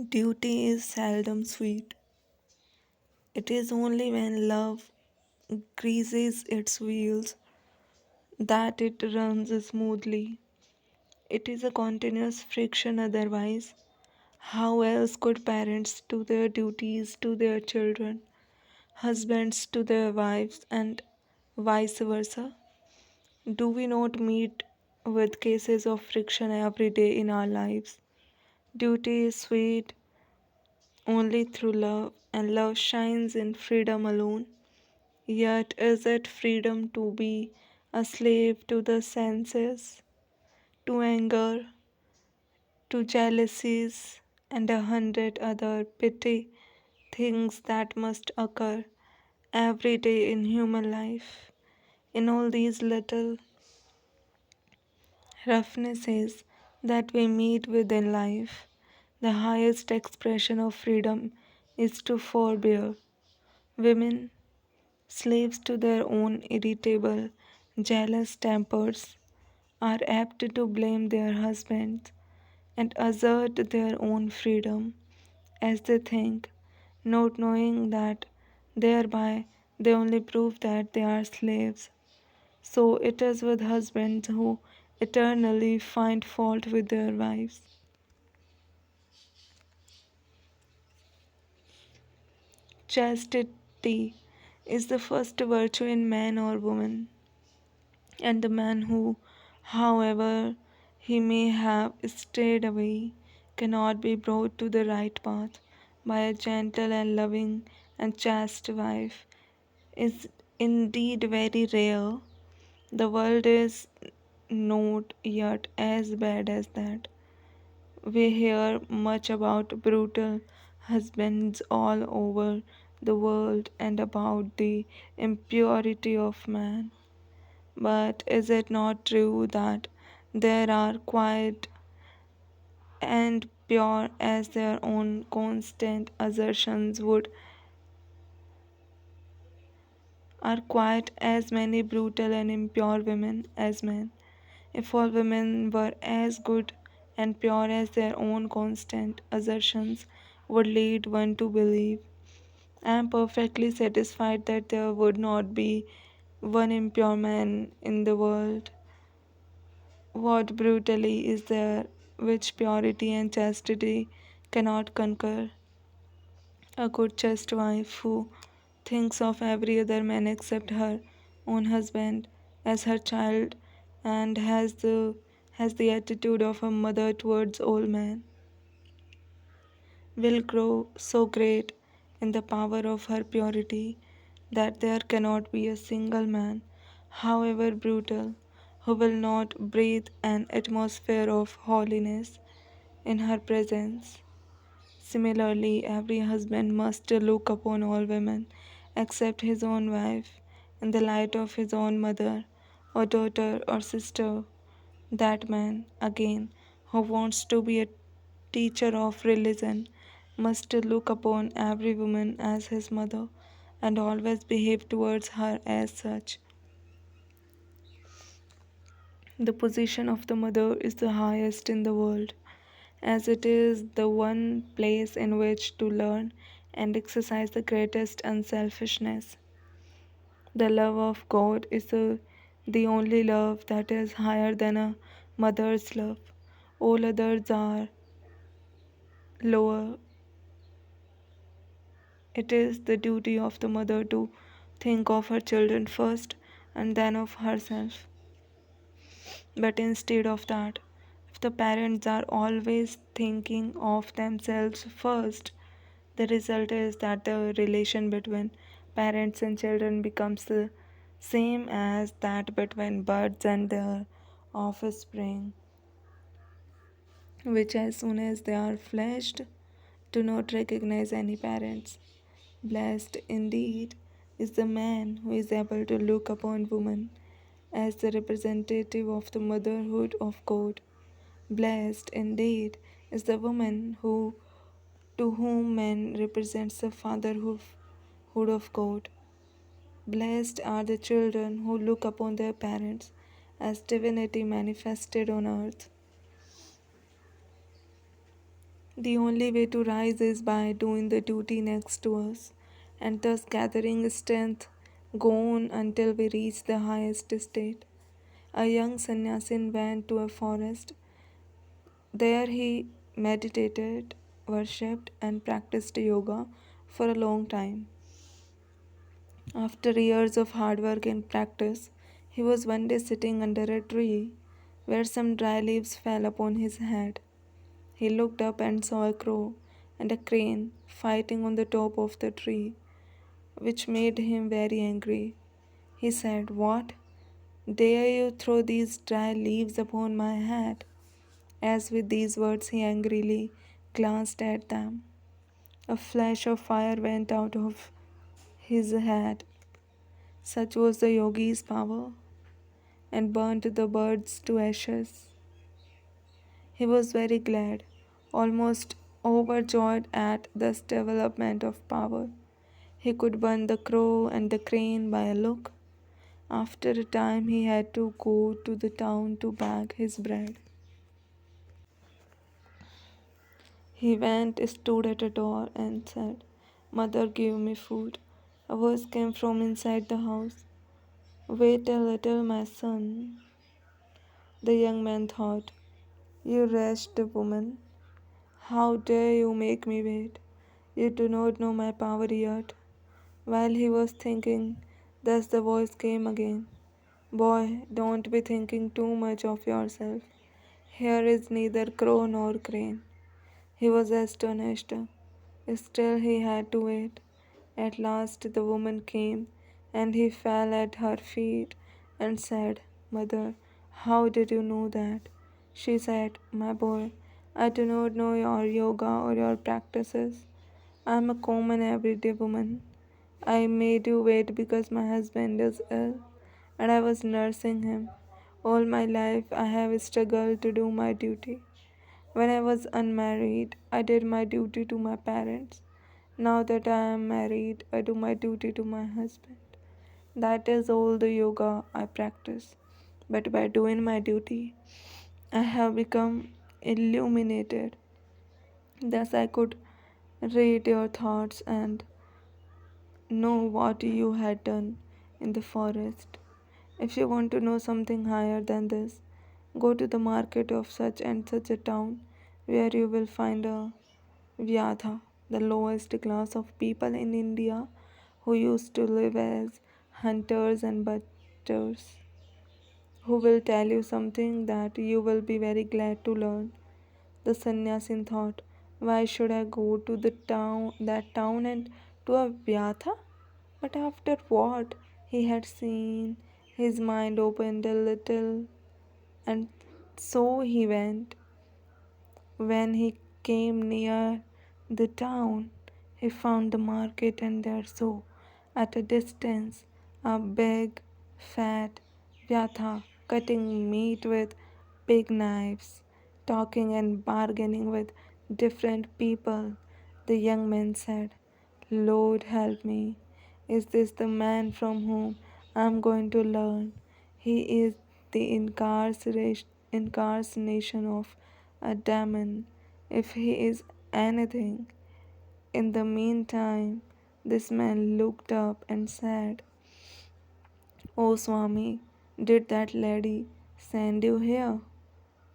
Duty is seldom sweet. It is only when love greases its wheels that it runs smoothly. It is a continuous friction otherwise. How else could parents do their duties to their children, husbands to their wives, and vice versa? Do we not meet with cases of friction every day in our lives? Duty is sweet only through love, and love shines in freedom alone. Yet, is it freedom to be a slave to the senses, to anger, to jealousies, and 100 other petty things that must occur every day in human life? In all these little roughnesses that we meet with in life, the highest expression of freedom is to forbear. Women, slaves to their own irritable, jealous tempers, are apt to blame their husbands and assert their own freedom as they think, not knowing that thereby they only prove that they are slaves. So it is with husbands who eternally find fault with their wives. Chastity is the first virtue in man or woman, and the man who, however he may have strayed away, cannot be brought to the right path by a gentle and loving and chaste wife is indeed very rare. The world is not yet as bad as that. We hear much about brutal husbands all over the world and about the impurity of man. But is it not true that there are quiet and pure as their own constant assertions would are quiet as many brutal and impure women as men? If all women were as good and pure as their own constant assertions would lead one to believe, I am perfectly satisfied that there would not be one impure man in the world. What brutality is there which purity and chastity cannot conquer? A good chaste wife who thinks of every other man except her own husband as her child and has the attitude of a mother towards all men will grow so great in the power of her purity that there cannot be a single man, however brutal, who will not breathe an atmosphere of holiness in her presence. Similarly, every husband must look upon all women except his own wife in the light of his own mother or daughter or sister. That man, again, who wants to be a teacher of religion, must look upon every woman as his mother and always behave towards her as such. The position of the mother is the highest in the world, as it is the one place in which to learn and exercise the greatest unselfishness. The love of God is the only love that is higher than a mother's love. All others are lower. It is the duty of the mother to think of her children first and then of herself. But instead of that, if the parents are always thinking of themselves first, the result is that the relation between parents and children becomes the same as that between birds and their offspring, which as soon as they are fledged do not recognize any parents. Blessed indeed is the man who is able to look upon woman as the representative of the motherhood of God. Blessed indeed is the woman who to whom man represents the fatherhood of God. Blessed are the children who look upon their parents as divinity manifested on earth. The only way to rise is by doing the duty next to us, and thus gathering strength, go on until we reach the highest state. A young sannyasin went to a forest. There he meditated, worshipped, and practiced yoga for a long time. After years of hard work and practice, he was one day sitting under a tree where some dry leaves fell upon his head. He looked up and saw a crow and a crane fighting on the top of the tree, which made him very angry. He said, "What? Dare you throw these dry leaves upon my head?" As with these words, he angrily glanced at them. A flash of fire went out of his head. Such was the yogi's power, and burnt the birds to ashes. He was very glad, almost overjoyed at this development of power. He could burn the crow and the crane by a look. After a time, he had to go to the town to beg his bread. He went, stood at a door, and said, "Mother, give me food." A voice came from inside the house. "Wait a little, my son." The young man thought, "You wretched woman, how dare you make me wait? You do not know my power yet." While he was thinking, thus the voice came again. "Boy, don't be thinking too much of yourself. Here is neither crow nor crane." He was astonished. Still, he had to wait. At last, the woman came, and he fell at her feet and said, "Mother, how did you know that?" She said, "My boy, I do not know your yoga or your practices. I am a common everyday woman. I made you wait because my husband is ill, and I was nursing him. All my life, I have struggled to do my duty. When I was unmarried, I did my duty to my parents. Now that I am married, I do my duty to my husband. That is all the yoga I practice. But by doing my duty, I have become illuminated. Thus, I could read your thoughts and know what you had done in the forest. If you want to know something higher than this, go to the market of such and such a town where you will find a Vyadha, the lowest class of people in India who used to live as hunters and butchers, who will tell you something that you will be very glad to learn." The sannyasin thought, "Why should I go to that town and to a Vyatha?" But after what he had seen, his mind opened a little, and so he went. When he came near the town, he found the market, and there saw, at a distance, a big, fat Vyatha cutting meat with big knives, talking and bargaining with different people. The young man said, "Lord, help me. Is this the man from whom I am going to learn? He is the incarnation of a demon, if he is anything." In the meantime, this man looked up and said, "Oh, Swami, did that lady send you here?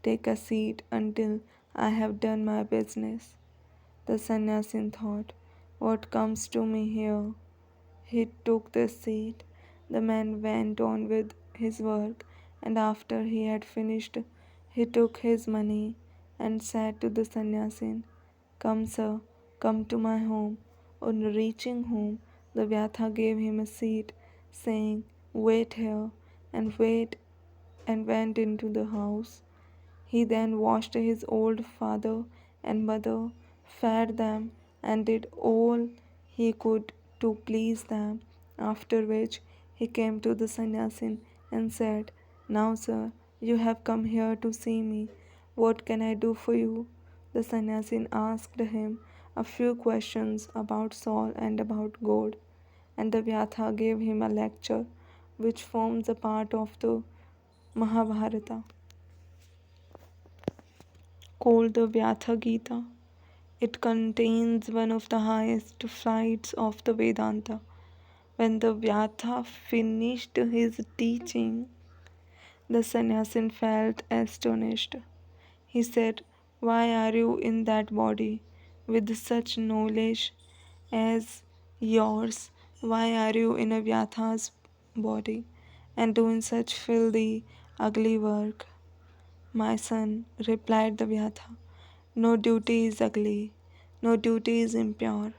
Take a seat until I have done my business." The sannyasin thought, "What comes to me here?" He took the seat. The man went on with his work, and after he had finished, he took his money and said to the sannyasin, "Come, sir, come to my home." On reaching home, the Vyatha gave him a seat, saying, "Wait here," and went into the house. He then washed his old father and mother, fed them, and did all he could to please them. After which he came to the sannyasin and said, "Now, sir, you have come here to see me. What can I do for you?" The sannyasin asked him a few questions about soul and about God, and the Vyatha gave him a lecture which forms a part of the Mahabharata, called the Vyatha Gita. It contains one of the highest flights of the Vedanta. When the Vyatha finished his teaching, the sannyasin felt astonished. He said, "Why are you in that body with such knowledge as yours? Why are you in a Vyatha's body and doing such filthy, ugly work?" "My son," replied the Vyatha, "no duty is ugly, no duty is impure.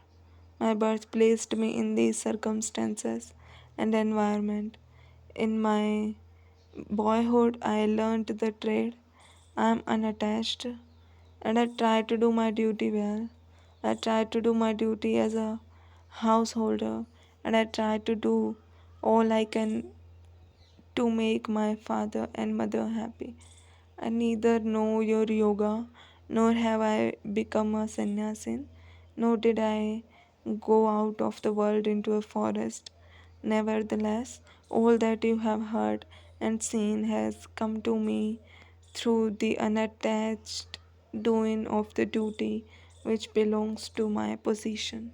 My birth placed me in these circumstances and environment. In my boyhood, I learnt the trade. I am unattached and I try to do my duty well. I try to do my duty as a householder and I try to do all I can to make my father and mother happy. I neither know your yoga, nor have I become a sannyasin, nor did I go out of the world into a forest. Nevertheless, all that you have heard and seen has come to me through the unattached doing of the duty which belongs to my position."